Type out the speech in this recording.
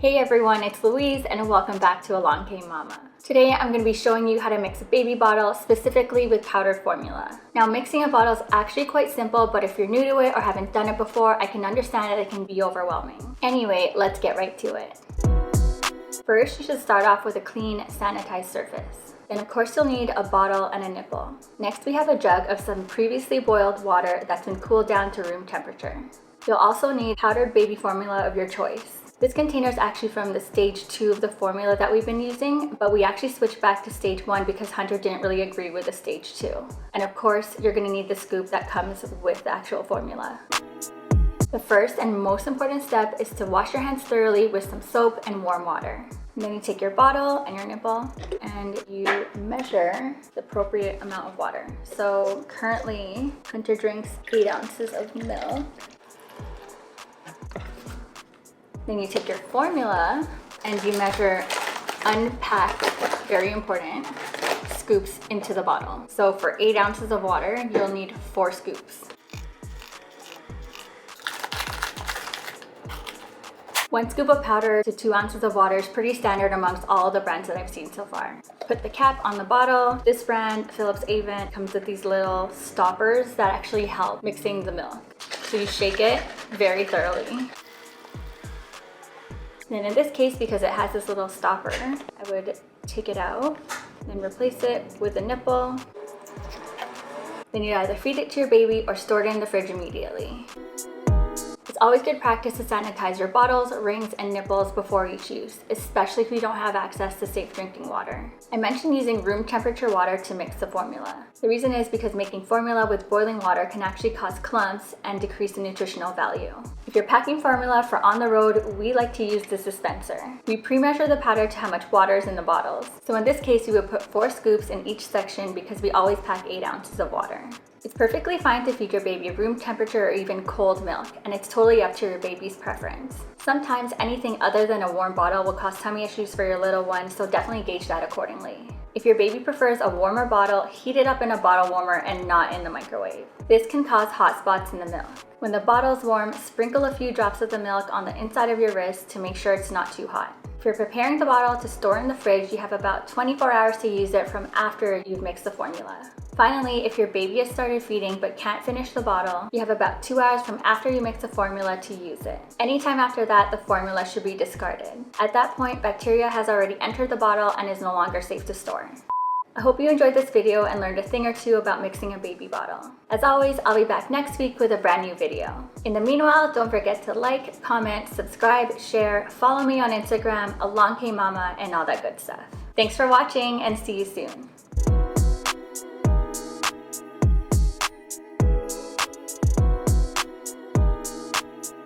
Hey everyone, it's Louise and welcome back to Along Came Mama. Today I'm going to be showing you how to mix a baby bottle, specifically with powdered formula. Now mixing a bottle is actually quite simple, but if you're new to it or haven't done it before, I can understand that it can be overwhelming. Anyway, let's get right to it. First, you should start off with a clean, sanitized surface. Then of course you'll need a bottle and a nipple. Next we have a jug of some previously boiled water that's been cooled down to room temperature. You'll also need powdered baby formula of your choice. This container is actually from the stage 2 of the formula that we've been using, but we actually switched back to stage 1 because Hunter didn't really agree with the stage 2. And of course, you're going to need the scoop that comes with the actual formula. The first and most important step is to wash your hands thoroughly with some soap and warm water. And then you take your bottle and your nipple and you measure the appropriate amount of water. So currently, Hunter drinks 8 ounces of milk. Then you take your formula and you measure unpacked, very important, scoops into the bottle. So for 8 ounces of water, you'll need 4 scoops. 1 scoop of powder to 2 ounces of water is pretty standard amongst all the brands that I've seen so far. Put the cap on the bottle. This brand, Philips Avent, comes with these little stoppers that actually help mixing the milk. So you shake it very thoroughly. Then in this case, because it has this little stopper, I would take it out and replace it with a nipple. Then you either feed it to your baby or store it in the fridge immediately. It's always good practice to sanitize your bottles, rings, and nipples before each use, especially if you don't have access to safe drinking water. I mentioned using room temperature water to mix the formula. The reason is because making formula with boiling water can actually cause clumps and decrease the nutritional value. If you're packing formula for on the road, we like to use this dispenser. We pre-measure the powder to how much water is in the bottles. So in this case, you would put 4 scoops in each section because we always pack 8 ounces of water. It's perfectly fine to feed your baby room temperature or even cold milk, and it's totally up to your baby's preference. Sometimes anything other than a warm bottle will cause tummy issues for your little one, so definitely gauge that accordingly. If your baby prefers a warmer bottle, heat it up in a bottle warmer and not in the microwave. This can cause hot spots in the milk. When the bottle is warm, sprinkle a few drops of the milk on the inside of your wrist to make sure it's not too hot. If you're preparing the bottle to store in the fridge, you have about 24 hours to use it from after you've mixed the formula. Finally, if your baby has started feeding but can't finish the bottle, you have about 2 hours from after you mix the formula to use it. Anytime after that, the formula should be discarded. At that point, bacteria has already entered the bottle and is no longer safe to store. I hope you enjoyed this video and learned a thing or two about mixing a baby bottle. As always, I'll be back next week with a brand new video. In the meanwhile, don't forget to like, comment, subscribe, share, follow me on Instagram, Along Came Mama, and all that good stuff. Thanks for watching and see you soon.